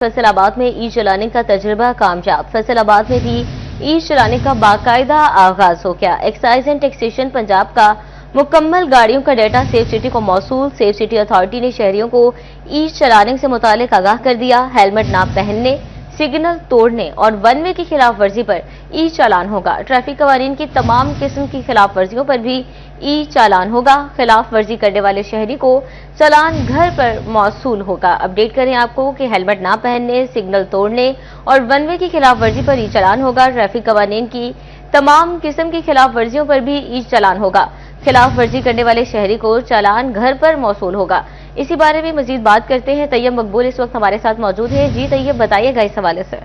فیصل آباد میں ای چلانے کا تجربہ کامیاب۔ فیصل آباد میں بھی ای چلانے کا باقاعدہ آغاز ہو گیا۔ ایکسائز اینڈ ٹیکسیشن پنجاب کا مکمل گاڑیوں کا ڈیٹا سیف سٹی کو موصول۔ سیف سٹی اتھارٹی نے شہریوں کو ای چلانے سے متعلق آگاہ کر دیا۔ ہیلمٹ نہ پہننے، سگنل توڑنے اور ون وے کی خلاف ورزی پر ای چالان ہوگا۔ ٹریفک قوانین کی تمام قسم کی خلاف ورزیوں پر بھی ای چالان ہوگا۔ خلاف ورزی کرنے والے شہری کو چالان گھر پر موصول ہوگا۔ اپڈیٹ کریں آپ کو کہ ہیلمٹ نہ پہننے، سگنل توڑنے اور ون وے کی خلاف ورزی پر ای چالان ہوگا۔ ٹریفک قوانین کی تمام قسم کی خلاف ورزیوں پر بھی ای چالان ہوگا۔ خلاف ورزی کرنے والے شہری کو چالان گھر پر موصول ہوگا۔ اسی بارے میں مزید بات کرتے ہیں۔ طیب مقبول اس وقت ہمارے ساتھ موجود ہے۔ جی طیب، بتائیے گا اس حوالے سے۔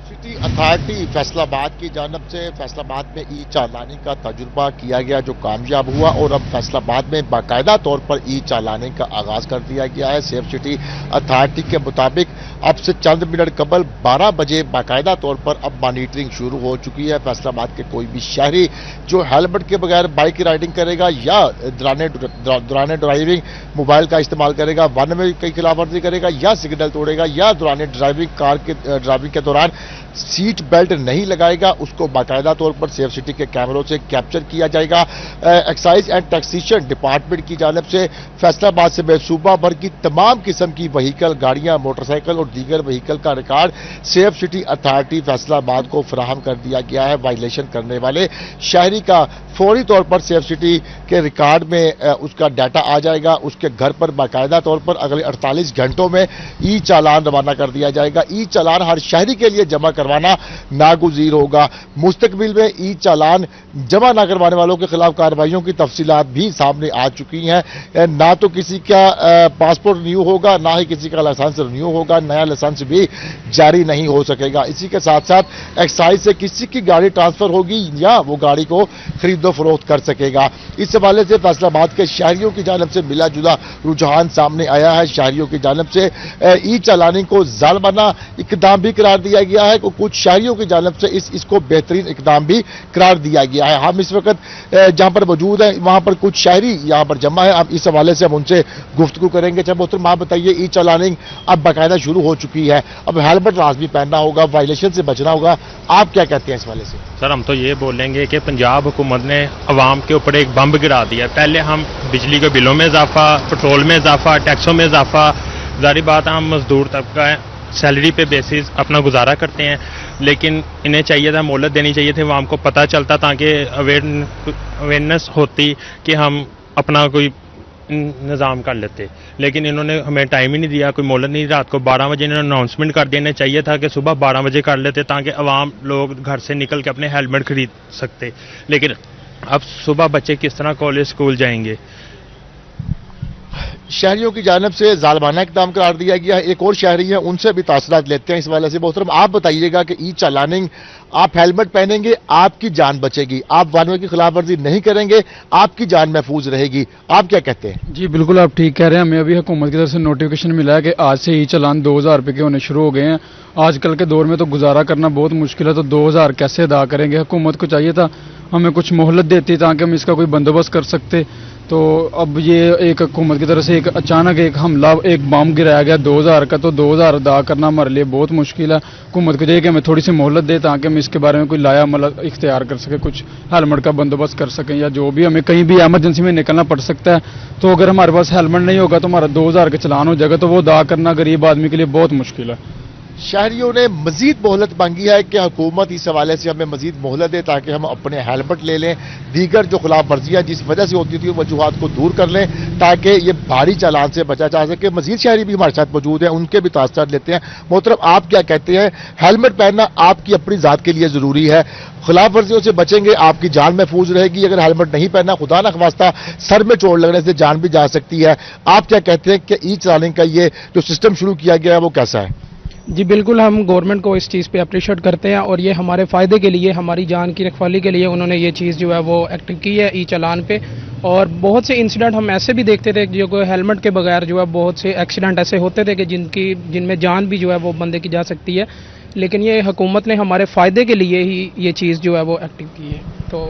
سٹی اتھارٹی فیصل آباد کی جانب سے فیصل آباد میں ای چالانی کا تجربہ کیا گیا جو کامیاب ہوا، اور اب فیصل آباد میں باقاعدہ طور پر ای چالانے کا آغاز کر دیا گیا ہے۔ سیف سٹی اتھارٹی کے مطابق اب سے چند منٹ قبل 12 بجے باقاعدہ طور پر اب مانیٹرنگ شروع ہو چکی ہے۔ فیصل آباد کے کوئی بھی شہری جو ہیلمٹ کے بغیر بائک رائڈنگ کرے گا یا دوران ڈرائیونگ موبائل کا استعمال کرے گا، ون وے کی خلاف ورزی کرے گا یا سگنل توڑے گا یا دوران ڈرائیونگ کے دوران سیٹ بیلٹ نہیں لگائے گا، اس کو باقاعدہ طور پر سیف سٹی کے کیمروں سے کیپچر کیا جائے گا۔ ایکسائز اینڈ ٹیکسیشن ڈپارٹمنٹ کی جانب سے فیصل آباد سے صوبہ بھر کی تمام قسم کی وہیکل، گاڑیاں، موٹر سائیکل اور دیگر وہیکل کا record safe city authority Faisalabad کو فراہم کر دیا گیا ہے۔ وائلیشن کرنے والے شہری کا فوری طور پر سیف سٹی کے ریکارڈ میں اس کا ڈیٹا آ جائے گا۔ اس کے گھر پر باقاعدہ طور پر اگلے 48 گھنٹوں میں ای چالان روانہ کر دیا جائے گا۔ ای چالان ہر شہری کے لیے جمع کروانا ناگزیر ہوگا۔ مستقبل میں ای چالان جمع نہ کروانے والوں کے خلاف کارروائیوں کی تفصیلات بھی سامنے آ چکی ہیں۔ نہ تو کسی کا پاسپورٹ رینیو ہوگا، نہ ہی کسی کا لائسنس رینیو ہوگا، نیا لائسنس بھی جاری نہیں ہو سکے گا۔ اسی کے ساتھ ساتھ ایکسائز سے کسی کی گاڑی ٹرانسفر ہوگی یا وہ گاڑی کو خرید و فروخت کر سکے گا۔ اس حوالے سے فیصل آباد کے شہریوں کی جانب سے ملا جلا رجحان سامنے آیا ہے۔ شہریوں کی جانب سے ای چالانی کو ظالمانہ اقدام بھی قرار دیا گیا ہے، کچھ شہریوں کی جانب سے اس کو بہترین اقدام بھی قرار دیا گیا ہے۔ ہم اس وقت جہاں پر موجود ہیں وہاں پر کچھ شہری یہاں پر جمع ہے، اب اس حوالے سے ہم ان سے گفتگو کریں گے۔ جب محترم آپ بتائیے، ای چالاننگ اب باقاعدہ شروع ہو چکی ہے، اب ہیلمٹ لازمی پہننا ہوگا، وائلیشن سے بچنا ہوگا، آپ کیا کہتے ہیں اس حوالے سے؟ سر، ہم تو یہ بولیں گے کہ پنجاب حکومت نے عوام کے اوپر ایک بمب گرا دیا۔ پہلے ہم بجلی کے بلوں میں اضافہ، پٹرول میں اضافہ، ٹیکسوں میں اضافہ، ظاہری بات ہم مزدور طبقہ ہے، سیلری پہ بیسس اپنا گزارا کرتے ہیں، لیکن انہیں چاہیے تھا، مہلت دینی چاہیے تھی، عوام کو پتہ چلتا تاکہ اویئرنیس ہوتی کہ ہم اپنا کوئی نظام کر لیتے، لیکن انہوں نے ہمیں ٹائم ہی نہیں دیا، کوئی مہلت نہیں۔ رات کو 12 بجے انہوں نے اناؤنسمنٹ کر دینا چاہیے تھا کہ صبح 12 بجے کر لیتے تاکہ عوام لوگ گھر سے نکل کے اپنے ہیلمٹ خرید سکتے، لیکن اب صبح بچے کس طرح کالج اسکول جائیں گے؟ شہریوں کی جانب سے ظالمانہ اقدام قرار دیا گیا ہے۔ ایک اور شہری ہیں، ان سے بھی تاثرات لیتے ہیں اس حوالے سے۔ محترم آپ بتائیے گا کہ ای چالاننگ، آپ ہیلمٹ پہنیں گے آپ کی جان بچے گی، آپ ون وے کی خلاف ورزی نہیں کریں گے آپ کی جان محفوظ رہے گی، آپ کیا کہتے ہیں؟ جی بالکل، آپ ٹھیک کہہ رہے ہیں۔ ہمیں ابھی حکومت کی طرف سے نوٹیفیکیشن ملا ہے کہ آج سے ای چالان 2000 روپے کے ہونے شروع ہو گئے ہیں۔ آج کل کے دور میں تو گزارا کرنا بہت مشکل ہے، تو 2000 کیسے ادا کریں گے؟ حکومت کو چاہیے تھا ہمیں کچھ مہلت دیتی تاکہ ہم اس کا کوئی بندوبست کر سکتے، تو اب یہ ایک حکومت کی طرف سے ایک اچانک ایک حملہ، ایک بم گرایا گیا 2000 کا، تو 2000 ادا کرنا ہمارے لیے بہت مشکل ہے۔ حکومت کو چاہیے کہ ہمیں تھوڑی سی مہلت دے تاکہ ہم اس کے بارے میں کوئی لایا عمل اختیار کر سکیں، کچھ ہیلمٹ کا بندوبست کر سکیں، یا جو بھی ہمیں کہیں بھی ایمرجنسی میں نکلنا پڑ سکتا ہے تو اگر ہمارے پاس ہیلمٹ نہیں ہوگا تو ہمارا 2000 کا چلان ہو جائے گا، تو وہ ادا کرنا غریب آدمی کے لیے بہت مشکل ہے۔ شہریوں نے مزید مہلت مانگی ہے کہ حکومت اس حوالے سے ہمیں مزید مہلت دے تاکہ ہم اپنے ہیلمٹ لے لیں، دیگر جو خلاف ورزیاں جس وجہ سے ہوتی تھی وجوہات کو دور کر لیں تاکہ یہ بھاری چالان سے بچا جا سکے۔ مزید شہری بھی ہمارے ساتھ موجود ہیں، ان کے بھی تاثرات لیتے ہیں۔ محترم آپ کیا کہتے ہیں؟ ہیلمٹ پہننا آپ کی اپنی ذات کے لیے ضروری ہے، خلاف ورزیوں سے بچیں گے آپ کی جان محفوظ رہے گی۔ اگر ہیلمٹ نہیں پہننا، خدا نہ خواستہ سر میں چوٹ لگنے سے جان بھی جا سکتی ہے۔ آپ کیا کہتے ہیں کہ ای چالاننگ کا یہ جو سسٹم شروع کیا گیا ہے وہ کیسا ہے؟ جی بالکل، ہم گورنمنٹ کو اس چیز پہ اپریشیٹ کرتے ہیں، اور یہ ہمارے فائدے کے لیے، ہماری جان کی رکھوالی کے لیے انہوں نے یہ چیز جو ہے وہ ایکٹیو کی ہے ای چالان پہ۔ اور بہت سے انسیڈنٹ ہم ایسے بھی دیکھتے تھے جو کہ ہیلمٹ کے بغیر جو ہے بہت سے ایکسیڈنٹ ایسے ہوتے تھے کہ جن میں جان بھی جو ہے وہ بندے کی جا سکتی ہے، لیکن یہ حکومت نے ہمارے فائدے کے لیے ہی یہ چیز جو ہے وہ ایکٹیو کی ہے۔ تو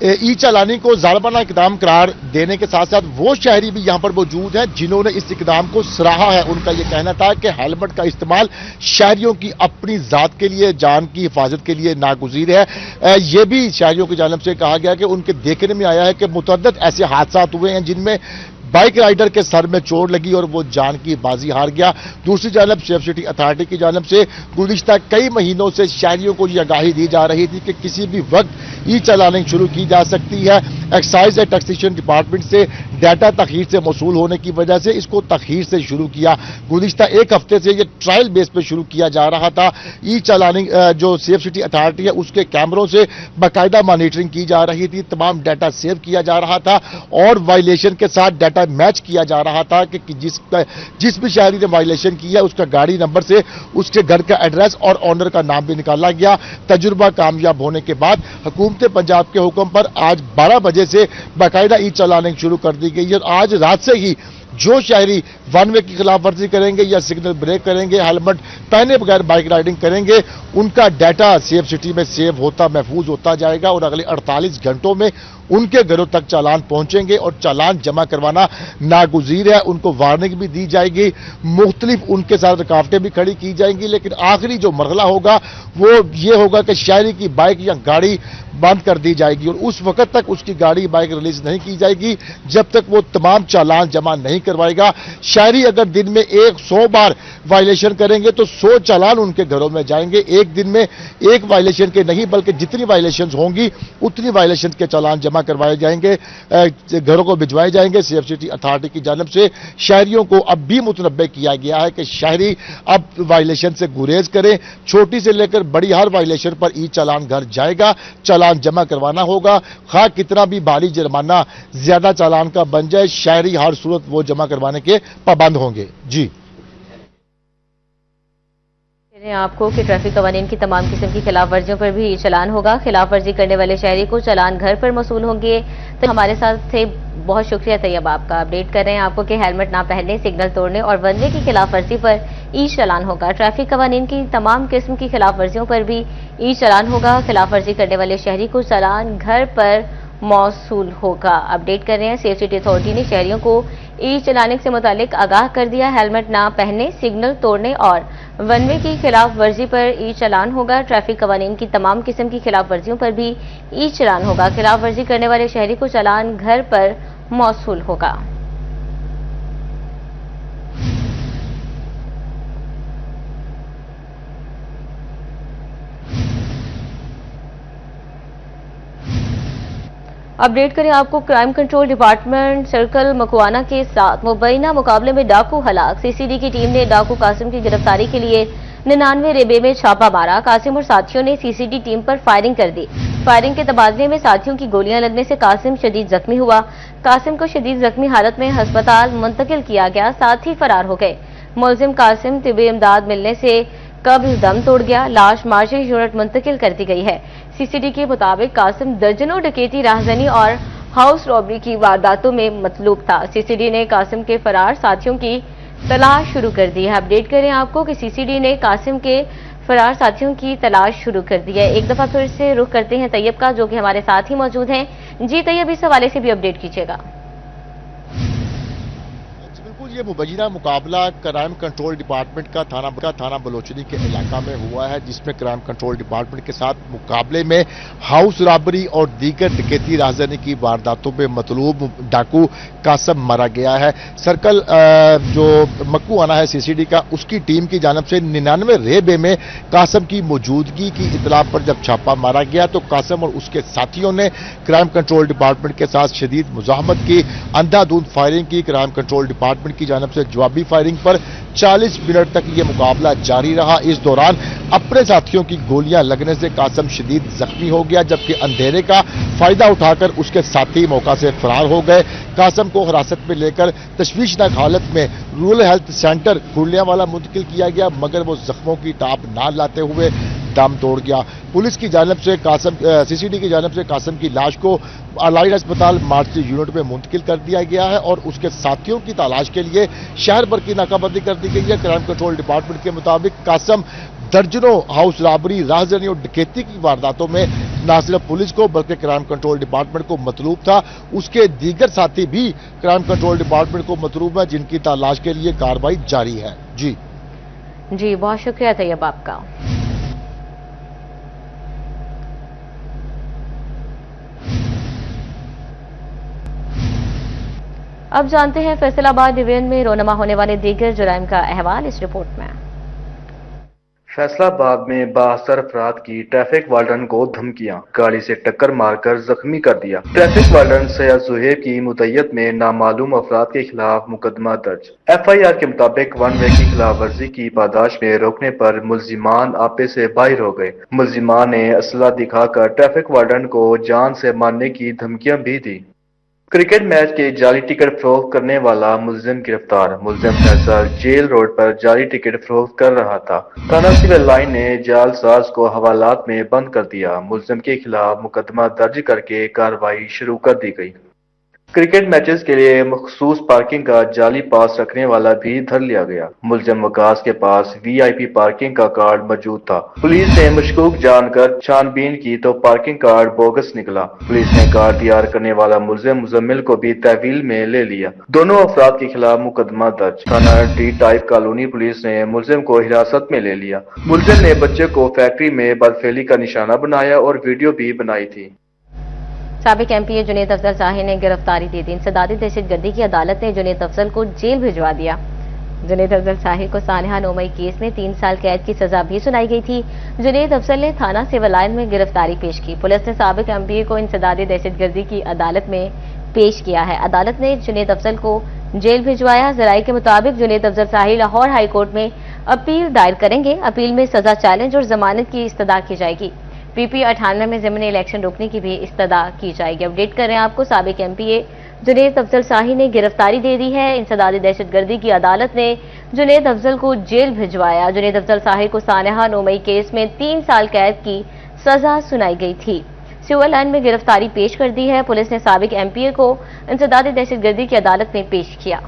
ई चालानी को जालिमाना इकदाम करार देने के साथ साथ वो शहरी भी यहाँ पर मौजूद हैं जिन्होंने इस इकदाम को सराहा है। उनका ये कहना था कि हेलमेट का इस्तेमाल शहरियों की अपनी जात के लिए, जान की हिफाजत के लिए नागुज़ीर है। ये भी शहरियों की जानिब से कहा गया कि उनके देखने में आया है कि मुतअद्दिद ऐसे हादसा हुए हैं जिनमें बाइक राइडर के सर में चोट लगी और वो जान की बाजी हार गया। दूसरी जानब सेफ सिटी अथॉरिटी की जानब से गुज़िश्ता कई महीनों से शहरियों को ये आगाही दी जा रही थी कि किसी भी वक्त ई चालानिंग शुरू की जा सकती है। एक्साइज एंड टैक्सेशन डिपार्टमेंट से डाटा तखीर से मौसूल होने की वजह से इसको तखीर से शुरू किया। गुज़िश्ता एक हफ्ते से ये ट्रायल बेस पर शुरू किया जा रहा था। ई चालानिंग जो सेफ सिटी अथॉरिटी है उसके कैमरों से बाकायदा मॉनिटरिंग की जा रही थी, तमाम डाटा सेव किया जा रहा था और वायलेशन के साथ डाटा मैच किया जा रहा था कि जिस भी शहरी ने वायलेशन किया उसका गाड़ी नंबर से उसके घर का एड्रेस और ऑनर का नाम भी निकाला गया। तजुर्बा कामयाब होने के बाद हुकूमत पंजाब के हुक्म पर आज 12 बजे से बाकायदा ई चालानिंग शुरू कर दी गई है। आज रात से ही जो शहरी वन वे की खिलाफ वर्जी करेंगे या सिग्नल ब्रेक करेंगे, हेलमेट पहने बगैर बाइक राइडिंग करेंगे, उनका डाटा सेफ सिटी में सेव होता महफूज होता जाएगा और अगले 48 घंटों में उनके घरों तक चालान पहुंचेंगे और चालान जमा करवाना नागुज़ीर है। उनको वार्निंग भी दी जाएगी, मुख्तलिफ उनके साथ रुकावटें भी खड़ी की जाएंगी, लेकिन आखिरी जो मरहला होगा वो ये होगा कि शहरी की बाइक या गाड़ी बंद कर दी जाएगी और उस वक्त तक उसकी गाड़ी बाइक रिलीज नहीं की जाएगी जब तक वो तमाम चालान जमा नहीं करवाएगा। शहरी अगर दिन में 100 बार वायलेशन करेंगे तो 100 चालान उनके घरों में जाएंगे। एक दिन में एक वायलेशन के नहीं बल्कि जितनी वायलेशन होंगी उतनी वायलेशन के चालान जमा करवाए जाएंगे, घरों को भिजवाए जाएंगे। सेफ सिटी अथॉरिटी की जानब से शहरियों को अब भी मुतनब्बे किया गया है कि शहरी अब वायलेशन से गुरेज करें। छोटी से लेकर बड़ी हर वायलेशन पर ई चालान घर जाएगा, चालान जमा करवाना होगा, खा कितना भी भारी जुर्माना ज्यादा चालान का बन जाए, शहरी हर सूरत वो जमा करवाने के पाबंद होंगे। जी आपको कि ट्रैफिक कवानीन की तमाम किस्म की खिलाफ वर्जियों पर भी चालान होगा। खिलाफ वर्जी करने वाले शहरी को चालान घर पर मसूल होंगे। तो हमारे साथ थे, बहुत शुक्रिया तैयब आपका। अपडेट कर रहे हैं आपको कि हेलमेट ना पहनने, सिग्नल तोड़ने और वन वे की खिलाफ वर्जी पर ई चालान होगा। ट्रैफिक कवानीन की तमाम किस्म की खिलाफ वर्जियों पर भी ई चालान होगा। खिलाफ वर्जी करने वाले शहरी को चालान घर पर मौसूल होगा। अपडेट कर रहे हैं, सेफ सिटी अथॉरिटी ने शहरियों को ई चलाने से मुतालिक आगाह कर दिया। हेलमेट ना पहनने, सिग्नल तोड़ने और वन वे की खिलाफ वर्जी पर ई चालान होगा। ट्रैफिक कवानीन की तमाम किस्म की खिलाफ वर्जियों पर भी ई चालान होगा। खिलाफ वर्जी करने वाले शहरी को चालान घर पर मौसूल होगा। अपडेट करें आपको, crime control department circle Makwana के साथ मुबैना मुकाबले में डाकू हलाक। सीसीडी की टीम ने डाकू कासिम की गिरफ्तारी के लिए 99 रेबे में छापा मारा। कासिम और साथियों ने सीसीडी टीम पर फायरिंग कर दी। फायरिंग के तबादले में साथियों की गोलियां लगने से कासिम शदीद जख्मी हुआ। कासिम को शदीद जख्मी हालत में अस्पताल मुंतकिल किया गया, साथ ही फरार हो गए। मुलजिम कासिम तिब्बी इमदाद मिलने से कब्र दम तोड़ गया। लाश मार्शल यूनिट मुंतकिल कर दी गई है। सीसीडी के मुताबिक कासिम दर्जनों डकैती, राहजनी और हाउस रॉबरी की वारदातों में मतलूब था। सीसीडी ने कासिम के फरार साथियों की तलाश शुरू कर दी है। अपडेट करें आपको कि सीसीडी ने कासिम के फरार साथियों की तलाश शुरू कर दी है। एक दफा फिर से रुख करते हैं तैयब का, जो कि हमारे साथ ही मौजूद हैं। जी तैयब, इस हवाले से भी अपडेट कीजिएगा। ये मुबैना मुकाबला क्राइम कंट्रोल डिपार्टमेंट का थाना बलोचनी के इलाका में हुआ है, जिसमें क्राइम कंट्रोल डिपार्टमेंट के साथ मुकाबले में हाउस रॉबरी और दीगर डकैती, राहजनी की वारदातों में मतलूब डाकू कासिम मारा गया है। सर्कल जो मक्कू आना है सीसीडी का, उसकी टीम की जानब से 99 रेबे में कासिम की मौजूदगी की इतला पर जब छापा मारा गया तो कासिम और उसके साथियों ने क्राइम कंट्रोल डिपार्टमेंट के साथ शदीद मुजाहमत की, अंधाधुंध फायरिंग की। क्राइम कंट्रोल डिपार्टमेंट की जानब से जवाबी फायरिंग पर 40 मिनट तक यह मुकाबला जारी रहा। इस दौरान अपने साथियों की गोलियां लगने से कासिम शदीद जख्मी हो गया, जबकि अंधेरे का फायदा उठाकर उसके साथी मौका से फरार हो गए। कासिम को हिरासत में लेकर तशवीशनाक हालत में रूरल हेल्थ सेंटर खुलियावाला मुंतकिल किया गया, मगर वो जख्मों की टाप ना लाते हुए दम तोड़ गया। पुलिस की जानब से सीसीडी की जानब से कासिम की लाश को अलाइड अस्पताल मार्चरी यूनिट में मुंतकिल कर दिया गया है और उसके साथियों की तलाश के लिए शहर भर की नाकाबंदी कर दी गई है। क्राइम कंट्रोल डिपार्टमेंट के मुताबिक कासिम दर्जनों हाउस रॉबरी, राहजनी और डकैती की वारदातों में न सिर्फ पुलिस को बल्कि क्राइम कंट्रोल डिपार्टमेंट को मतलूब था। उसके दीगर साथी भी क्राइम कंट्रोल डिपार्टमेंट को मतलूब है, जिनकी तलाश के लिए कार्रवाई जारी है। जी बहुत शुक्रिया तैयब आपका। अब जानते हैं फैसलाबाद डिवीजन में रोनमा होने वाले दीगर जुराइम का अहवाल इस रिपोर्ट में। फैसलाबाद में 72 अफराद की ट्रैफिक वार्डन को धमकियां, गाड़ी से टक्कर मारकर जख्मी कर दिया। ट्रैफिक वार्डन सैयद जुहैब की मुद्दत में नामालूम अफराद के खिलाफ मुकदमा दर्ज। FIR के मुताबिक वन वे की खिलाफ वर्जी की पादाश में रोकने पर मुल्जिमान आपे से बाहर हो गए। मुल्जिमान ने असला दिखाकर ट्रैफिक वार्डन को जान से मारने की धमकियां भी दी। क्रिकेट मैच के जाली टिकट फरोख्त करने वाला मुलजिम गिरफ्तार। मुलजिम फैसल जेल रोड पर जाली टिकट फरोख्त कर रहा था। थाना सिविल लाइन ने जालसाज को हवालात में बंद कर दिया। मुलजिम के खिलाफ मुकदमा दर्ज करके कार्रवाई शुरू कर दी गई। क्रिकेट मैचेस के लिए मखसूस पार्किंग का जाली पास रखने वाला भी धर लिया गया। मुलजिम वकास के पास VIP पार्किंग का कार्ड मौजूद था। पुलिस ने मशकूक जानकर छानबीन की तो पार्किंग कार्ड बोगस निकला। पुलिस ने कार्ड तैयार करने वाला मुलजिम मुजम्मिल को भी तहवील में ले लिया। दोनों अफराद के खिलाफ मुकदमा दर्ज। थाना D टाइप कॉलोनी पुलिस ने मुलजिम को हिरासत में ले लिया। मुलजिम ने बच्चे को फैक्ट्री में बदफेली का निशाना बनाया और वीडियो भी बनाई थी। साबिक MPA जुनेद अफजल शाही ने गिरफ्तारी दे दी। इंसदादी दहशतगर्दी की अदालत ने जुनेद अफजल को जेल भिजवा दिया। जुनेद अफजल शाही को सानहा 9 मई केस में 3 साल कैद की सजा भी सुनाई गई थी। जुनेद अफजल ने थाना सिविल लाइन में गिरफ्तारी पेश की। पुलिस ने साबिक MPA को इंसदादी दहशतगर्दी की अदालत में पेश किया है। अदालत ने जुनेद अफजल को जेल भिजवाया। जराये के मुताबिक जुनेद अफजल शाही लाहौर हाई कोर्ट में अपील दायर करेंगे। अपील में सजा चैलेंज और जमानत की इस्तदा की जाएगी। PP 98 में ज़िमनी इलेक्शन रोकने की भी इस्तदा की जाएगी। अपडेट कर रहे हैं आपको, साबिक MPA जुनेद अफजल शाही ने गिरफ्तारी दे दी है। इंसदादी दहशतगर्दी की अदालत ने जुनेद अफजल को जेल भिजवाया। जुनेद अफजल शाही को सानहा 9 मई केस में 3 साल कैद की सजा सुनाई गई थी। सिविल लाइन में गिरफ्तारी पेश कर दी है। पुलिस ने साबिक MPA को इंसदादी दहशतगर्दी की अदालत में पेश किया।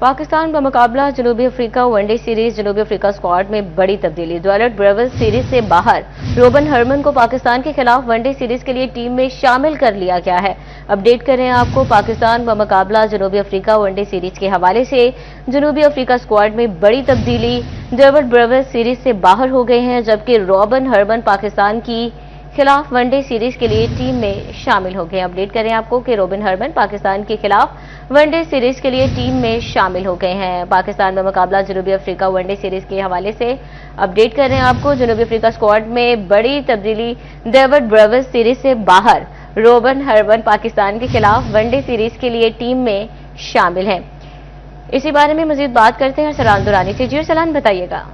पाकिस्तान का मुकाबला जनूबी अफ्रीका वनडे सीरीज। जनूबी अफ्रीका स्क्वाड में बड़ी तब्दीली। ड्वेलट ब्रेवल्स सीरीज से बाहर। रोबन हरमन को पाकिस्तान के खिलाफ वनडे सीरीज के लिए टीम में शामिल कर लिया गया है। अपडेट कर रहे हैं आपको, पाकिस्तान का मुकाबला जनूबी अफ्रीका वनडे सीरीज के हवाले से। जनूबी अफ्रीका स्क्वाड में बड़ी तब्दीली। ड्वेलट ब्रेवल्स सीरीज से बाहर हो गए हैं, जबकि रोबन हरमन पाकिस्तान की खिलाफ वनडे सीरीज के लिए टीम में शामिल हो गए। अपडेट करें आपको कि रोबिन हरमन पाकिस्तान के खिलाफ वनडे सीरीज के लिए टीम में शामिल हो गए हैं। पाकिस्तान में मुकाबला जनूबी अफ्रीका वनडे सीरीज के हवाले से अपडेट कर रहे हैं आपको। जनूबी अफ्रीका स्क्वाड में बड़ी तब्दीली। डेविड ब्रेवल्स सीरीज से बाहर। रोबिन हरमन पाकिस्तान के खिलाफ वनडे सीरीज के लिए टीम में शामिल है। इसी बारे में मजीद बात करते हैं सलान दुरानी से। जी सलान, बताइएगा।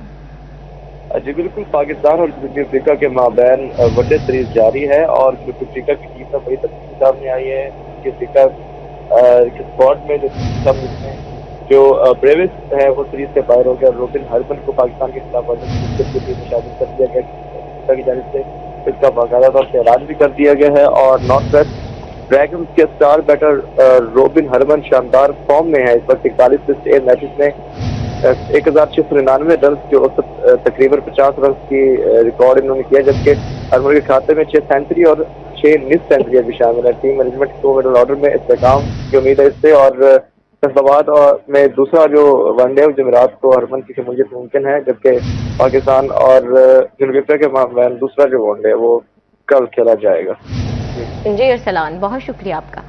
जी बिल्कुल, पाकिस्तान और जनूबी अफ्रीका के माबैन वनडे सीरीज जारी है और जनूबी अफ्रीका की टीम में बड़ी तब्दीली सामने आई है। जनूबी अफ्रीका के स्क्वाड में जो ब्रेविस है वो सीरीज से बाहर हो गया। रोबिन हरमन को पाकिस्तान के खिलाफ वनडे सीरीज की टीम में शामिल कर दिया गया की जानिब से। इसका बाकायदा तौर से ऐलान भी कर दिया गया है और नॉर्थ वेस्ट ड्रैगन्स के स्टार बैटर रोबिन हरमन शानदार फॉर्म में है। इस वक्त 41 मैचेस में 1699 रन जो तकरीबन 50 रन की रिकॉर्ड इन्होंने किया, जबकि हरमन के खाते में 6 सेंचुरी और 6 मिस सेंचुरी भी शामिल है। टीम मैनेजमेंट को मिडल ऑर्डर में इस्तेकाम की उम्मीद है इससे। और फैसलाबाद में दूसरा जो वनडे जमेरात को हरमन की शमूलियत मुमकिन है, जबकि पाकिस्तान और जनूबी अफ्रीका के मामले में दूसरा जो वनडे है वो कल खेला जाएगा। जी अरसलान, बहुत शुक्रिया आपका।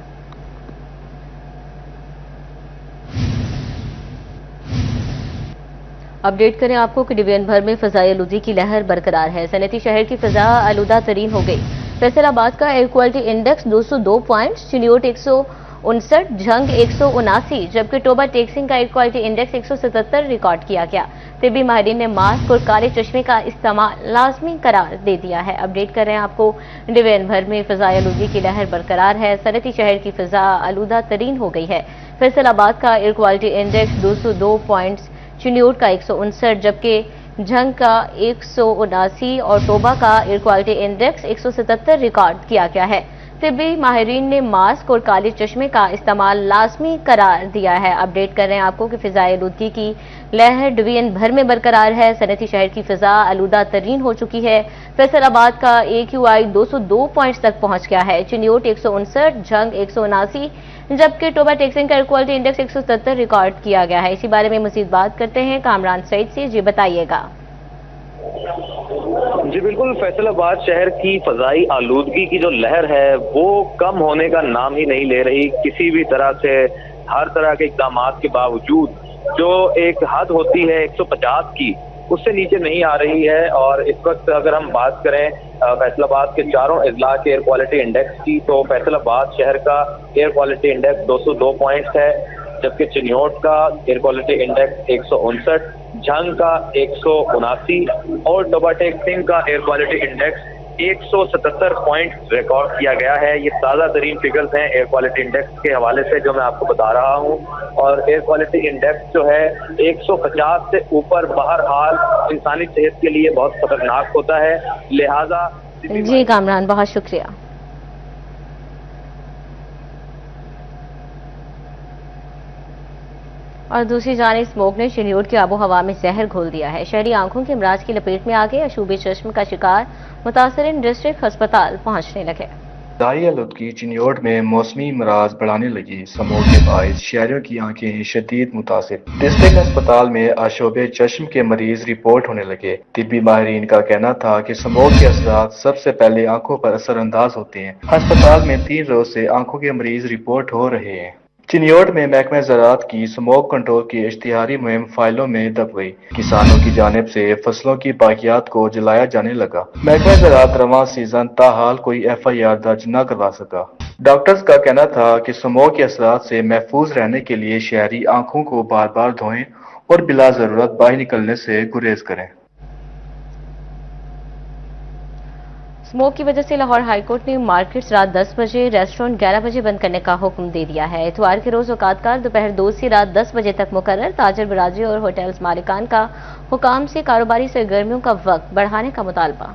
अपडेट करें आपको कि डिवीजन भर में फजाई आलूदी की लहर बरकरार है। सनती शहर की फजा आलूदा तरीन हो गई। फैसलाबाद का air quality index 202 points, Chiniot 159, Jhang 179, जबकि टोबा टेक्सिंग का एयर क्वालिटी इंडेक्स 177 रिकॉर्ड किया गया। तिब्बी माहिरीन ने मास्क और काले चश्मे का इस्तेमाल लाजमी करार दे दिया है। अपडेट कर रहे हैं आपको, डिवीजन भर में फजाई आलूदी की लहर बरकरार है। सनती शहर की फजा आलूदा तरीन हो गई है। फैसलाबाद का air quality index 202 points, Chiniot का 159, जबकि झंग का 179 और टोबा का एयर क्वालिटी इंडेक्स 177 रिकॉर्ड किया गया है। طبی ماہرین نے ماسک اور کالے چشمے کا استعمال لازمی قرار دیا ہے۔ اپڈیٹ کر رہے ہیں آپ کو کہ فضائی آلودگی کی لہر ڈویژن بھر میں برقرار ہے۔ صنعتی شہر کی فضا آلودہ ترین ہو چکی ہے۔ فیصل آباد کا AQI 202 پوائنٹس تک پہنچ گیا ہے۔ چنیوٹ 159، جھنگ 179، جبکہ ٹوبا ٹیکسن کا ایئر کوالٹی انڈیکس 170 ریکارڈ کیا گیا ہے۔ اسی بارے میں مزید بات کرتے ہیں کامران سعید سے، جی بتائیے گا۔ جی بالکل، فیصل آباد شہر کی فضائی آلودگی کی جو لہر ہے وہ کم ہونے کا نام ہی نہیں لے رہی۔ کسی بھی طرح سے ہر طرح کے اقدامات کے باوجود جو ایک حد ہوتی ہے 150 کی، اس سے نیچے نہیں آ رہی ہے۔ اور اس وقت اگر ہم بات کریں فیصل آباد کے چاروں اضلاع کے ایئر کوالٹی انڈیکس کی، تو فیصل آباد شہر کا ایئر کوالٹی انڈیکس 202 پوائنٹس ہے، جبکہ چنیوٹ کا ایئر کوالٹی انڈیکس 159، جھنگ کا 179 اور ٹوبا ٹیکسن کا air quality index 177 point record کیا گیا ہے۔ یہ تازہ ترین فگرز ہیں ایئر کوالٹی انڈیکس کے حوالے سے جو میں آپ کو بتا رہا ہوں۔ اور ایئر کوالٹی انڈیکس جو ہے 150 سے اوپر بہرحال انسانی صحت کے لیے بہت خطرناک ہوتا ہے، لہذا جی کامران، بہت شکریہ۔ اور دوسری جانب اسموگ نے چنیوٹ کی آب و ہوا میں زہر گھول دیا ہے۔ شہری آنکھوں کے امراض کی لپیٹ میں آ گئے، اشوب چشم کا شکار متاثرین ڈسٹرکٹ ہسپتال پہنچنے لگے۔ فضائی آلودگی چنیوٹ میں موسمی امراض بڑھانے لگی۔ سموگ کے باعث شہریوں کی آنکھیں شدید متاثر، ڈسٹرکٹ ہسپتال میں آشوب چشم کے مریض رپورٹ ہونے لگے۔ طبی ماہرین کا کہنا تھا کہ سموگ کے اثرات سب سے پہلے آنکھوں پر اثر انداز ہوتے ہیں۔ ہسپتال میں 3 روز سے آنکھوں کے مریض رپورٹ ہو رہے ہیں۔ چنیوٹ میں محکمہ زراعت کی سموگ کنٹرول کی اشتہاری مہم فائلوں میں دب گئی۔ کسانوں کی جانب سے فصلوں کی باقیات کو جلایا جانے لگا۔ محکمہ زراعت رواں سیزن تاحال کوئی FIR درج نہ کروا سکا۔ ڈاکٹرز کا کہنا تھا کہ سموگ کے اثرات سے محفوظ رہنے کے لیے شہری آنکھوں کو بار بار دھوئیں اور بلا ضرورت باہر نکلنے سے گریز کریں۔ اسموگ کی وجہ سے لاہور ہائی کورٹ نے مارکیٹس رات 10 بجے، ریسٹورنٹ 11 بجے بند کرنے کا حکم دے دیا ہے۔ اتوار کے روز اوقات کار دوپہر 2 سے رات 10 بجے تک مقرر۔ تاجر برادری اور ہوٹلز مالکان کا حکام سے کاروباری سرگرمیوں کا وقت بڑھانے کا مطالبہ۔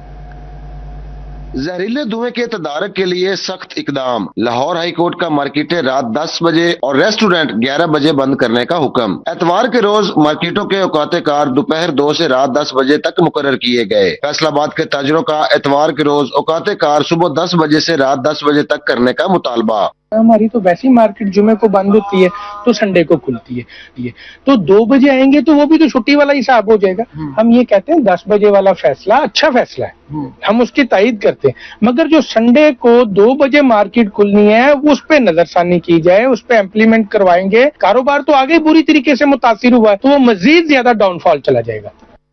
زہریلے دھوئیں کے تدارک کے لیے سخت اقدام۔ لاہور ہائی کورٹ کا مارکیٹیں رات 10 بجے اور ریسٹورنٹ 11 بجے بند کرنے کا حکم۔ اتوار کے روز مارکیٹوں کے اوقات کار دوپہر 2 سے رات 10 بجے تک مقرر کیے گئے۔ فیصل آباد کے تاجروں کا اتوار کے روز اوقات کار صبح 10 بجے سے رات 10 بجے تک کرنے کا مطالبہ۔ ہماری تو ویسی مارکیٹ جمعے کو بند ہوتی ہے تو سنڈے کو کھلتی ہے، تو 2 بجے آئیں گے تو وہ بھی تو چھٹی والا حساب ہو جائے گا۔ ہم یہ کہتے ہیں 10 بجے والا فیصلہ اچھا فیصلہ ہے، ہم اس کی تائید کرتے ہیں، مگر جو سنڈے کو 2 بجے مارکیٹ کھلنی ہے اس پہ نظر ثانی کی جائے، اس پہ امپلیمنٹ کروائیں گے۔ کاروبار تو آگے بری طریقے سے متاثر ہوا ہے تو وہ مزید زیادہ ڈاؤن فال چلا جائے گا۔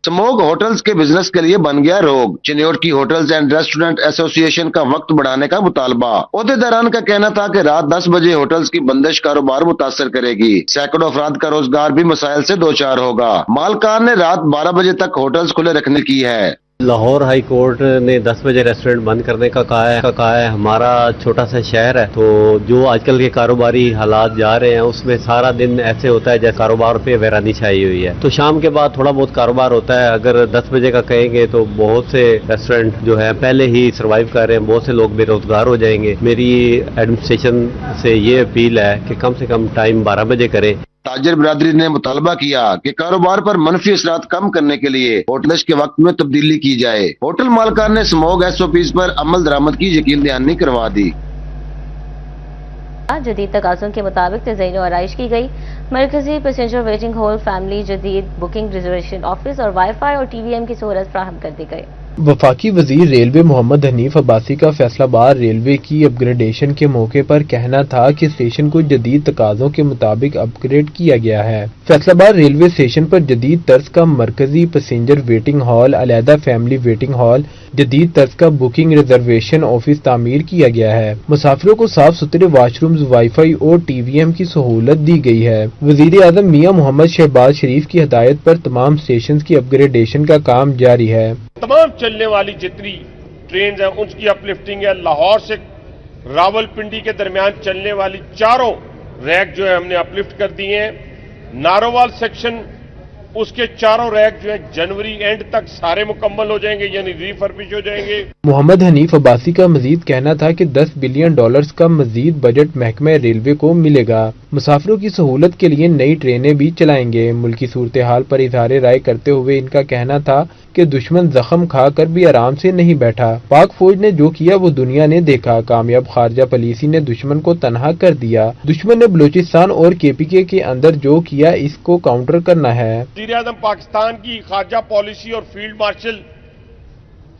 سموگ ہوٹلز کے بزنس کے لیے بن گیا روگ۔ چنیوٹ کی ہوٹلز اینڈ ریسٹورنٹ ایسوسی ایشن کا وقت بڑھانے کا مطالبہ۔ عہدیداران کا کہنا تھا کہ رات 10 بجے ہوٹلز کی بندش کاروبار متاثر کرے گی، سینکڑوں افراد کا روزگار بھی مسائل سے دوچار ہوگا۔ مالکان نے رات 12 بجے تک ہوٹلز کھلے رکھنے کی ہے۔ لاہور ہائی کورٹ نے 10 بجے ریسٹورنٹ بند کرنے کا کہا ہے۔ ہمارا چھوٹا سا شہر ہے تو جو آج کل کے کاروباری حالات جا رہے ہیں اس میں سارا دن ایسے ہوتا ہے جیسے کاروبار پہ ویرانی چھائی ہوئی ہے، تو شام کے بعد تھوڑا بہت کاروبار ہوتا ہے۔ اگر 10 بجے کا کہیں گے تو بہت سے ریسٹورنٹ جو ہے پہلے ہی سروائیو کر رہے ہیں، بہت سے لوگ بے روزگار ہو جائیں گے۔ میری ایڈمنسٹریشن سے یہ اپیل ہے کہ کم سے کم ٹائم 12 بجے کریں۔ تاجر برادری نے مطالبہ کیا کہ کاروبار پر منفی اثرات کم کرنے کے لیے ہوٹلش کے وقت میں تبدیلی کی جائے۔ ہوٹل مالکان نے سموگ SOPs پر عمل درآمد کی یقین دہانی کروا دی۔ جدید تقاضوں کے مطابق تزئین و آرائش کی گئی۔ مرکزی پیسنجر ویٹنگ ہال، فیملی جدید بکنگ ریزرویشن آفس اور وائی فائی اور TVM کی سہولت فراہم کر دی گئی۔ وفاقی وزیر ریلوے محمد حنیف عباسی کا فیصل آباد ریلوے کی اپ گریڈیشن کے موقع پر کہنا تھا کہ اسٹیشن کو جدید تقاضوں کے مطابق اپ گریڈ کیا گیا ہے۔ فیصل آباد ریلوے اسٹیشن پر جدید طرز کا مرکزی پیسنجر ویٹنگ ہال، علیحدہ فیملی ویٹنگ ہال، جدید طرز کا بکنگ ریزرویشن آفس تعمیر کیا گیا ہے۔ مسافروں کو صاف ستھرے واش رومز، وائی فائی اور TVM کی سہولت دی گئی ہے۔ وزیر اعظم میاں محمد شہباز شریف کی ہدایت پر تمام اسٹیشنز کی اپ گریڈیشن کا کام جاری ہے۔ تمام چلنے والی جتنی ٹرینز ہیں ان کی اپ لفٹنگ ہے۔ لاہور سے راول پنڈی کے درمیان چلنے والی 4 ریک جو ہے ہم نے اپ لفٹ کر دی ہیں۔ نارووال سیکشن उसके चारों रैक जो है जनवरी एंड तक सारे मुकम्मल हो जाएंगे, यानी रिफर्बिश हो जाएंगे। मोहम्मद हनीफ अब्बासी का मजीद कहना था कि 10 बिलियन डॉलर्स का मजीद बजट महकमे रेलवे को मिलेगा। मुसाफिरों की सहूलत के लिए नई ट्रेनें भी चलाएंगे। मुल्की सूरत हाल पर इजहार राय करते हुए इनका कहना था कि दुश्मन जख्म खा कर भी आराम से नहीं बैठा। पाक फौज ने जो किया वो दुनिया ने देखा। कामयाब खारजा पॉलिसी ने दुश्मन को तनहा कर दिया। दुश्मन ने बलूचिस्तान और केपीके के अंदर जो किया इसको काउंटर करना है। वज़ीर-ए-आज़म पाकिस्तान की खारजा पॉलिसी और फील्ड मार्शल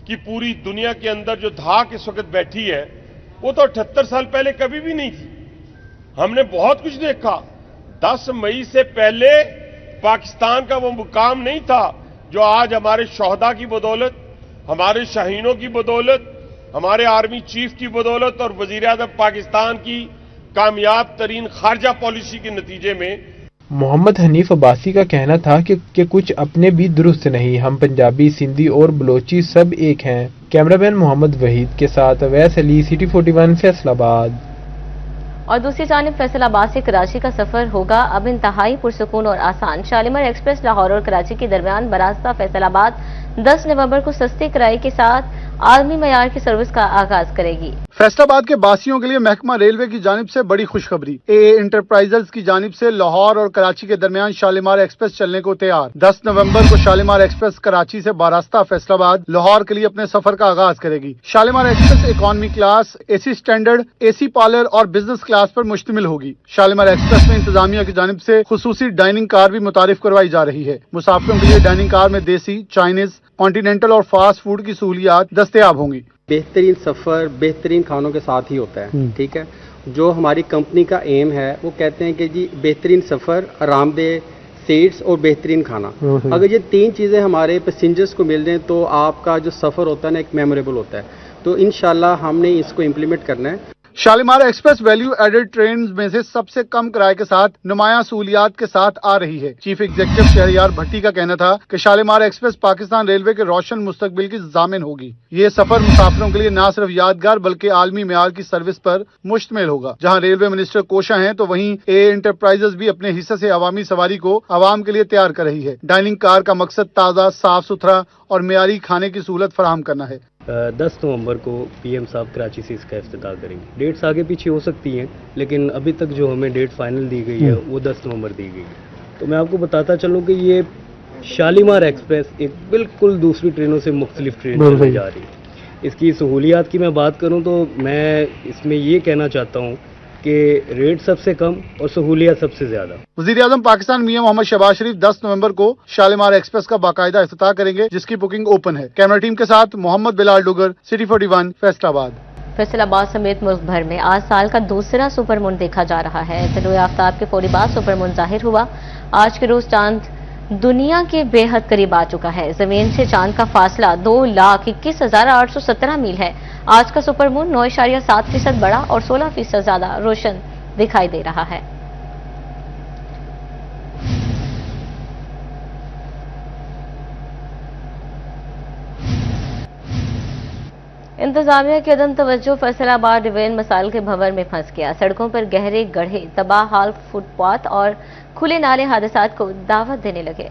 की पूरी दुनिया के अंदर जो धाक इस वक्त बैठी है वो तो 78 साल पहले कभी भी नहीं थी। हमने बहुत कुछ देखा। 10 मई से पहले पाकिस्तान का वो मुकाम नहीं था जो आज हमारे शोहदा की बदौलत, हमारे शाहीनों की बदौलत, हमारे आर्मी चीफ की बदौलत और वज़ीर-ए-आज़म पाकिस्तान की कामयाब तरीन खारजा पॉलिसी के नतीजे में। मोहम्मद हनीफ अब्बासी का कहना था कि कुछ अपने भी दुरुस्त नहीं, हम पंजाबी, सिंधी और बलोची सब एक हैं। कैमरामैन मोहम्मद वहीद के साथ अवैस अली, सिटी 41 फैसलाबाद। और दूसरी जानिब फैसलाबाद से कराची का सफर होगा अब इंतहाई पुरसुकून और आसान। शालीमार एक्सप्रेस लाहौर और कराची के दरमियान बरास्ता फैसलाबाद 10 नवंबर को सस्ती किराए के साथ आलमी मयार की सर्विस का आगाज करेगी। फैसलाबाद के बासियों के लिए महकमा रेलवे की जानिब से बड़ी खुशखबरी। AA इंटरप्राइजेज की जानिब से लाहौर और कराची के दरमियान शालीमार एक्सप्रेस चलने को तैयार। 10 नवंबर को शालीमार एक्सप्रेस कराची से बारास्ता फैसलाबाद लाहौर के लिए अपने सफर का आगाज करेगी। Shalimar express economy class, AC standard, AC parlour और बिजनेस क्लास पर मुश्तमिल होगी। शालीमार एक्सप्रेस में इंतजामिया की जानिब से खुसूसी डाइनिंग कार भी मुतारिफ करवाई जा रही है। मुसाफिरों के लिए डाइनिंग कार में देसी, चाइनीज, कॉन्टिनेंटल और फास्ट फूड की सहूलियात दस्तयाब होंगी। बेहतरीन सफ़र बेहतरीन खानों के साथ ही होता है। ठीक है, जो हमारी कंपनी का एम है वो कहते हैं कि जी बेहतरीन सफ़र, आरामदेह सीट्स और बेहतरीन खाना। अगर ये 3 चीज़ें हमारे पैसेंजर्स को मिल जाएं तो आपका जो सफ़र होता है ना एक मेमोरेबल होता है। तो इंशाल्लाह हमने इसको इम्प्लीमेंट करना है। Shalimar express value added train में से सबसे कम किराए के साथ नुमाया सहूलियात के साथ आ रही है। चीफ एग्जीक्यूटिव शहरयार भट्टी का कहना था कि शालीमार एक्सप्रेस पाकिस्तान रेलवे के रोशन मुस्तकबिल की जामिन होगी। ये सफर मुसाफिरों के लिए न सिर्फ यादगार बल्कि आलमी मेयार की सर्विस पर मुश्तमिल होगा। जहां रेलवे मिनिस्टर कोशा हैं तो वहीं AA इंटरप्राइजेज भी अपने हिस्से से अवामी सवारी को आवाम के लिए तैयार कर रही है। डाइनिंग कार का मकसद ताज़ा, साफ सुथरा और मेयारी खाने की सहूलत फराहम करना है। 10 नवंबर को PM साहब कराची से इसका इफ्तिताह करेंगे। डेट्स आगे पीछे हो सकती हैं लेकिन अभी तक जो हमें डेट फाइनल दी गई है वो 10 नवंबर दी गई है। तो मैं आपको बताता चलूँ कि ये शालीमार एक्सप्रेस एक बिल्कुल दूसरी ट्रेनों से मुख्तलिफ ट्रेन चलने जा रही है। इसकी सहूलियात की मैं बात करूँ तो मैं इसमें ये कहना चाहता हूँ कि रेट सबसे कम और सहूलियत सबसे ज्यादा। वज़ीर-ए-आज़म पाकिस्तान मियां मोहम्मद शहबाज शरीफ 10 नवंबर को शालीमार एक्सप्रेस का बाकायदा इफ्तिताह करेंगे जिसकी बुकिंग ओपन है। कैमरा टीम के साथ मोहम्मद बिलाल डुगर, सिटी 41 फैसलाबाद। फैसलाबाद समेत मुल्क भर में आज साल का दूसरा सुपरमून देखा जा रहा है। तलुए आफ्ताब के फौरी बाद सुपरमून जाहिर हुआ। आज के रोज चांद दुनिया के बेहद करीब आ चुका है। जमीन से चांद का फासला 2,21,817 मील है। आज का सुपरमून 9.7% बड़ा और 16% ज्यादा रोशन दिखाई दे रहा है। इंतजामिया की अदम तवज्जो फैसलाबाद डिवीजन मसाइल के भंवर में फंस गया। सड़कों पर गहरे गड्ढे, तबाह हाल फुटपाथ और खुले नाले हादसात को दावत देने लगे।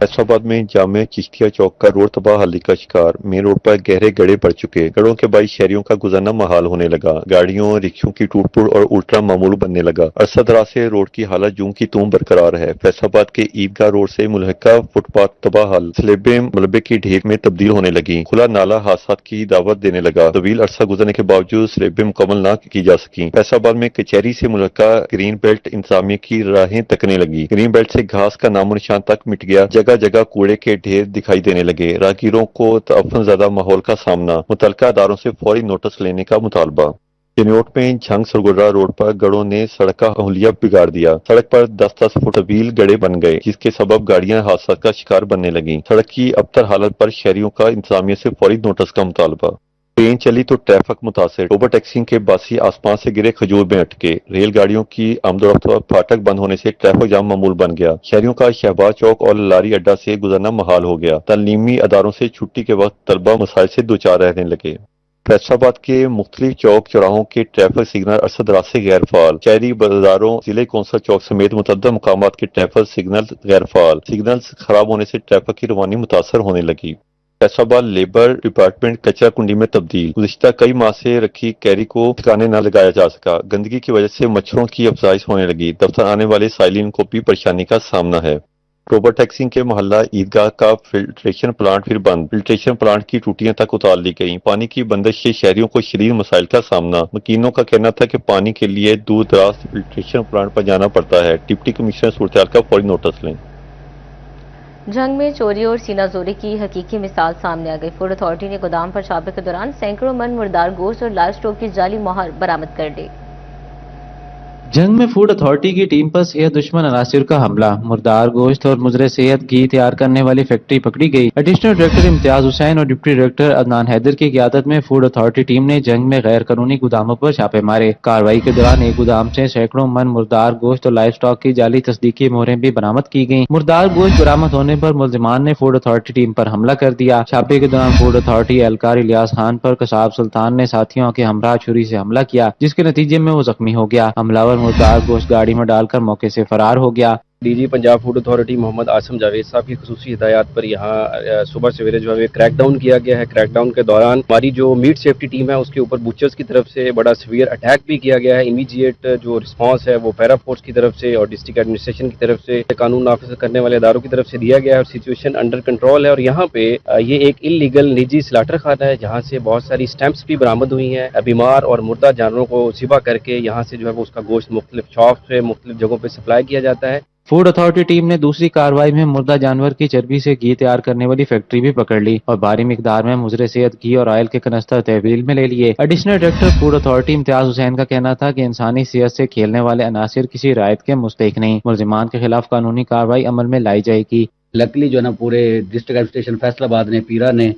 फैसलाबाद में जामे चिश्तिया चौक का रोड तबाह हाली का शिकार। मेन रोड पर गहरे गड्ढे पड़ चुके। गढ़ों के बाई शहरियों का गुजरना महाल होने लगा। गाड़ियों रिक्शों की टूट-फूट और उल्टा मामूल बनने लगा। अरसा दराज से रोड की हालत जूं की तूं बरकरार है। फैसलाबाद के ईदगाह रोड से मुल्हिका फुटपाथ तबाह हाल, स्लेबे मलबे की ढेर में तब्दील होने लगी। खुला नाला हादसात की दावत देने लगा। तवील अरसा गुजरने के बावजूद स्लेबे मुकम्मल न की जा सकी। फैसलाबाद में कचहरी से मुल्हिका ग्रीन बेल्ट इंतजामिया की राहें तकने लगी। ग्रीन बेल्ट से घास का नामो निशान तक मिट गया। जगह जगह कूड़े के ढेर दिखाई देने लगे। राहगीरों को तअफ़्फ़ुन ज़दा माहौल का सामना। मुतल्लिका अदारों से फौरी नोटिस लेने का मुतालबा। चिन्योट में झंग सरगोड़ा रोड पर गड़ों ने सड़क का अहलिया बिगाड़ दिया। सड़क पर 10-10 फुट तवील गड्ढे बन गए जिसके सबब गाड़ियां हादसा का शिकार बनने लगी। सड़क की अबतर हालत पर शहरियों का इंतजामिया से फौरी नोटिस का मुतालबा। ट्रेन चली तो ट्रैफिक मुतासिर। ओवर टैक्सी के बासी आसमान से गिरे खजूर में अटके। रेलगाड़ियों की आमदोरफ्त फाटक बंद होने से ट्रैफिक जाम मामूल बन गया। शहरियों का शहबाज चौक और लारी अड्डा से गुजरना महाल हो गया। तालीमी अदारों से छुट्टी के वक्त तलबा मसाइल से दो चार रहने लगे। फैसलाबाद के मुख्तलिफ चौक चौराहों के ट्रैफिक सिग्नल अरसद रात से गैर फाल, शहरी बाजारों, जिले कौंसल चौक समेत मुतअद्दिद मकामात के ट्रैफिक सिग्नल गैर फाल। सिग्नल खराब होने से ट्रैफिक की रवानी मुतासर होने लगी। फैसलाबाद लेबर डिपार्टमेंट कचरा कुंडी में तब्दील, गुज़िश्ता कई माह से रखी कैरी को ठिकाने न लगाया जा सका। गंदगी की वजह से मच्छरों की अफजाइश होने लगी। दफ्तर आने वाले साइलिन को भी परेशानी का सामना है। रोबर टैक्सी के मोहल्ला ईदगाह का फिल्ट्रेशन प्लांट फिर बंद, फिल्ट्रेशन प्लांट की टूटियां तक उतार ली गई। पानी की बंदिश से शहरियों को शदीद मसाइल का सामना। मकीनों का कहना था कि पानी के लिए दूर दराज फिल्ट्रेशन प्लांट पर जाना पड़ता है। डिप्टी कमिश्नर सूरत का फौरी नोटिस लें। जंग में चोरी और सीनाजोरी की हकीकी मिसाल सामने आ गई। फूड अथॉरिटी ने गोदाम पर छापे के दौरान सैकड़ों मन मुर्दार गोश्त और लाइव स्टॉक की जाली मोहर बरामद कर ली। जंग में फूड अथॉरिटी की टीम पर सेहत दुश्मन अनासिर का हमला, मुर्दार गोश्त और मुजरे सेहत घी तैयार करने वाली फैक्ट्री पकड़ी गई। एडिशनल डायरेक्टर इम्तियाज हुसैन और डिप्टी डायरेक्टर अदनान हैदर की क़ियादत में फूड अथॉरिटी टीम ने जंग में गैर कानूनी गोदामों पर छापे मारे। कार्रवाई के दौरान एक गोदाम से सैकड़ों मन मुर्दार गोश्त और लाइव स्टॉक की जाली तस्दीकी मोहरें भी बरामद की गयी। मुर्दार गोश्त बरामद होने पर मुलजिमान ने फूड अथॉरिटी टीम पर हमला कर दिया। छापे के दौरान फूड अथॉरिटी एहलकार इलियास खान पर कसाब सुल्तान ने साथियों के हमरा छुरी से हमला किया, जिसके नतीजे में वो जख्मी हो गया। हमलावर मुर्दार गोश्त गाड़ी में डालकर मौके से फरार हो गया। DG Punjab food authority Mohammad Asim Javed sahab की खुसूसी हिदायत पर यहाँ सुबह सवेरे जो है क्रैकडाउन किया गया है। क्रैकडाउन के दौरान हमारी जो मीट सेफ्टी टीम है उसके ऊपर बुचर्स की तरफ से बड़ा सीवियर अटैक भी किया गया है। इमीडिएट जो रिस्पांस है वो पैरा फोर्स की तरफ से और डिस्ट्रिक्ट एडमिनिस्ट्रेशन की तरफ से, कानून नाफिज करने वाले इदारों की तरफ से दिया गया है और सिचुएशन अंडर कंट्रोल है। और यहाँ पे ये एक इलीगल निजी स्लाटर खाना है जहाँ से बहुत सारी स्टैंप्स भी बरामद हुई हैं। बीमार और मुर्दा जानवरों को ज़िबा करके यहाँ से जो है वो उसका गोश्त मुख्तलिफ शॉप से मुख्तलिफ जगहों पर सप्लाई किया जाता है। फूड अथॉरिटी टीम ने दूसरी कार्रवाई में मुर्दा जानवर की चर्बी से घी तैयार करने वाली फैक्ट्री भी पकड़ ली और भारी मिकदार में मुजरे सेहत घी और ऑयल के कनस्तर तहवील में ले लिए। Additional director food authority Imtiaz Hussain का कहना था कि इंसानी सेहत से खेलने वाले अनासिर किसी रायत के मुस्तहिक नहीं। मुलजिमान के खिलाफ कानूनी कार्रवाई अमल में लाई जाएगी। लकली जो है ना पूरे डिस्ट्रिक्ट एडमिनिस्ट्रेशन फैसलाबाद ने, पीरा ने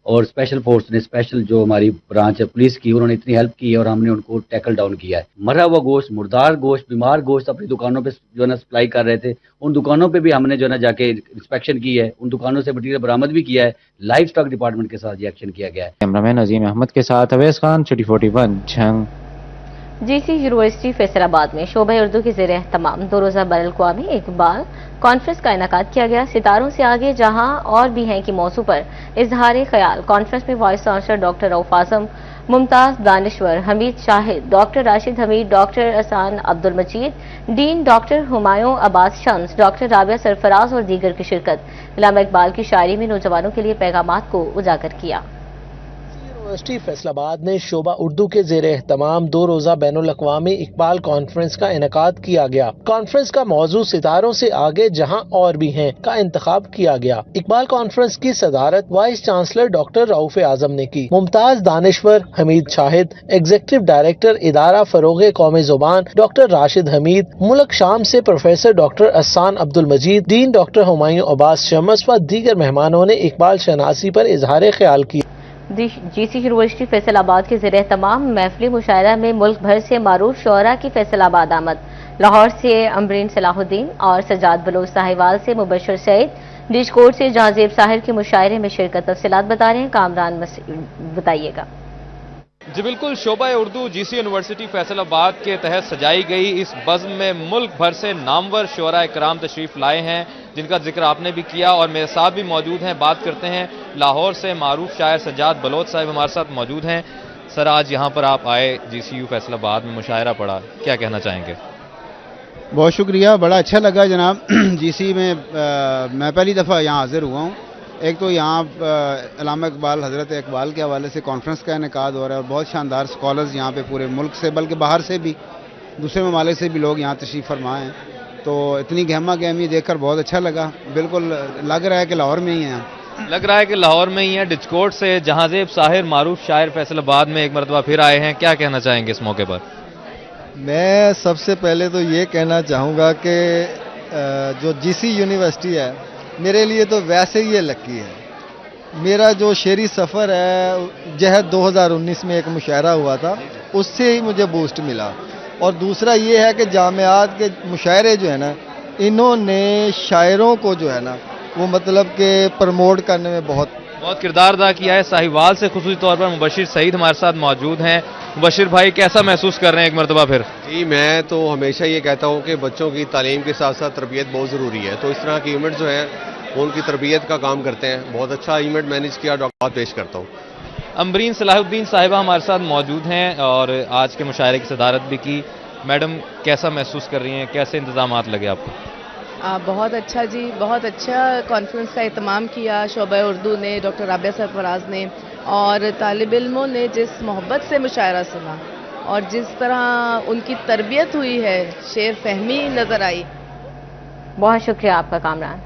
और स्पेशल फोर्स ने, स्पेशल जो हमारी ब्रांच है पुलिस की, उन्होंने इतनी हेल्प की है और हमने उनको टैकल डाउन किया है। मरा हुआ गोश्त, मुर्दार गोश्त, बीमार गोश्त अपनी दुकानों पे जो है ना सप्लाई कर रहे थे, उन दुकानों पे भी हमने जो है ना जाके इंस्पेक्शन की है, उन दुकानों से मटीरियल बरामद भी किया है। लाइव स्टॉक डिपार्टमेंट के साथ ये एक्शन किया गया है। कैमरामैन अजीम अहमद के साथ Awais Khan, city 41 Jhang. GC university Faisalabad में शोबा उर्दू के ज़ेर एहतमाम 2 रोज़ा बैनुल-अक़वामी इकबाल कॉन्फ्रेंस का इनेकाद किया गया। सितारों से आगे जहां और भी हैं कि मौजू पर इजहार ख्याल। कॉन्फ्रेंस में vice chancellor doctor Rauf Azam, मुमताज दानिश्वर, Hameed Shahid, doctor Rashid Hameed, doctor Ahsan Abdul Majeed, dean doctor Humayun Abbas Shams, doctor Rabia Sarfraz और दीगर की शिरकत। अल्लामा इकबाल की शायरी में नौजवानों के लिए पैगामात को उजागर किया। यूनिवर्सिटी फैसलाबाद ने शोबा उर्दू के ज़ेर एहतमाम 2 रोज़ा बैनुल-अक़वामी इकबाल कॉन्फ्रेंस का इनेकाद किया गया। कॉन्फ्रेंस का मौजू सितारों से आगे जहां और भी हैं का इंतखाब किया गया। इकबाल कॉन्फ्रेंस की सदारत वाइस चांसलर डॉक्टर रऊफ आजम ने की। मुमताज दानिश्वर, हमीद शाहिद, एग्जीक्यूटिव डायरेक्टर इदारा फरोग़े कौमी ज़ुबान डॉक्टर राशिद हमीद, मुल्क शाम से professor doctor Ahsan Abdul Majeed, dean doctor Humayun Abbas Shams व दीगर मेहमानों ने इकबाल शनासी पर इजहार ख्याल किया। जीसी यूनिवर्सिटी फैसलाबाद के ज़ेर तमाम महफिल मुशायरा में मुल्क भर से मारूफ शोरा की फैसलाबाद आमद। लाहौर से अमरीन सलाहुद्दीन और सजाद बलोच, साहिवाल से मुबशर सईद, डिशकोट से जहांजेब साहिर के मुशायरे में शिरकत। तफसीलात बता रहे हैं कामरान, बताइएगा। जी बिल्कुल, शोबा उर्दू जीसी यूनिवर्सिटी फैसलाबाद के तहत सजाई गई इस बज़्म में मुल्क भर से नामवर शुअरा इकराम तशरीफ़ लाए हैं, जिनका जिक्र आपने भी किया और मेरे साथ भी मौजूद हैं। बात करते हैं लाहौर से मारूफ शायर सजाद बलोच साहब हमारे साथ मौजूद हैं। सर, आज यहाँ पर आप आए, जीसीयू फैसलाबाद में मुशायरा पड़ा, क्या कहना चाहेंगे? बहुत शुक्रिया, बड़ा अच्छा लगा जनाब। जीसी में मैं पहली दफ़ा यहाँ हाजिर हुआ हूँ। एक तो यहाँ अल्लामा इकबाल, हज़रत इकबाल के हवाले से कॉन्फ्रेंस का इनेकाद हो रहा है और बहुत शानदार स्कॉलर्स यहाँ पे पूरे मुल्क से, बल्कि बाहर से भी, दूसरे ममालिक से भी लोग यहाँ तशरीफ़ फरमा हैं। तो इतनी गहमा गहमी देखकर बहुत अच्छा लगा। बिल्कुल लग रहा है कि लाहौर में ही हैं। लग रहा है कि लाहौर में ही है। डिचकोट से जहांजेब साहिर मारूफ शायर फैसलाबाद में एक मरतबा फिर आए हैं, क्या कहना चाहेंगे इस मौके पर? मैं सबसे पहले तो ये कहना चाहूँगा कि जो जीसी यूनिवर्सिटी है मेरे लिए तो वैसे ही ये लकी है। मेरा जो शेरी सफ़र है जहद 2019 में एक मुशायरा हुआ था, उससे ही मुझे बूस्ट मिला। और दूसरा ये है कि जामियात के मुशायरे जो है ना, इन्होंने शायरों को जो है ना वो मतलब कि प्रमोट करने में बहुत बहुत किरदार अदा किया है। साहिवाल से खुसूसी तौर पर मुबशिर सईद हमारे साथ मौजूद हैं। मुबशिर भाई, कैसा महसूस कर रहे हैं एक मरतबा फिर? जी, मैं तो हमेशा ये कहता हूँ कि बच्चों की तालीम के साथ साथ तरबियत बहुत ज़रूरी है, तो इस तरह के इवेंट जो हैं वो उनकी तरबियत का काम करते हैं। बहुत अच्छा इवेंट मैनेज किया, डॉक्टर पेश करता हूँ। अम्बरीन सलाहुद्दीन साहिबा हमारे साथ मौजूद हैं और आज के मुशायरे की सदारत भी की। मैडम, कैसा महसूस कर रही हैं, कैसे इंतजामात लगे आपको? बहुत अच्छा जी, बहुत अच्छा कॉन्फ्रेंस का इत्माम किया शोबा उर्दू ने, डॉक्टर राबिया सरफराज ने, और तालिब इल्मों ने जिस मोहब्बत से मुशायरा सुना और जिस तरह उनकी तरबियत हुई है, शेर फहमी नज़र आई। बहुत शुक्रिया आपका कामरान।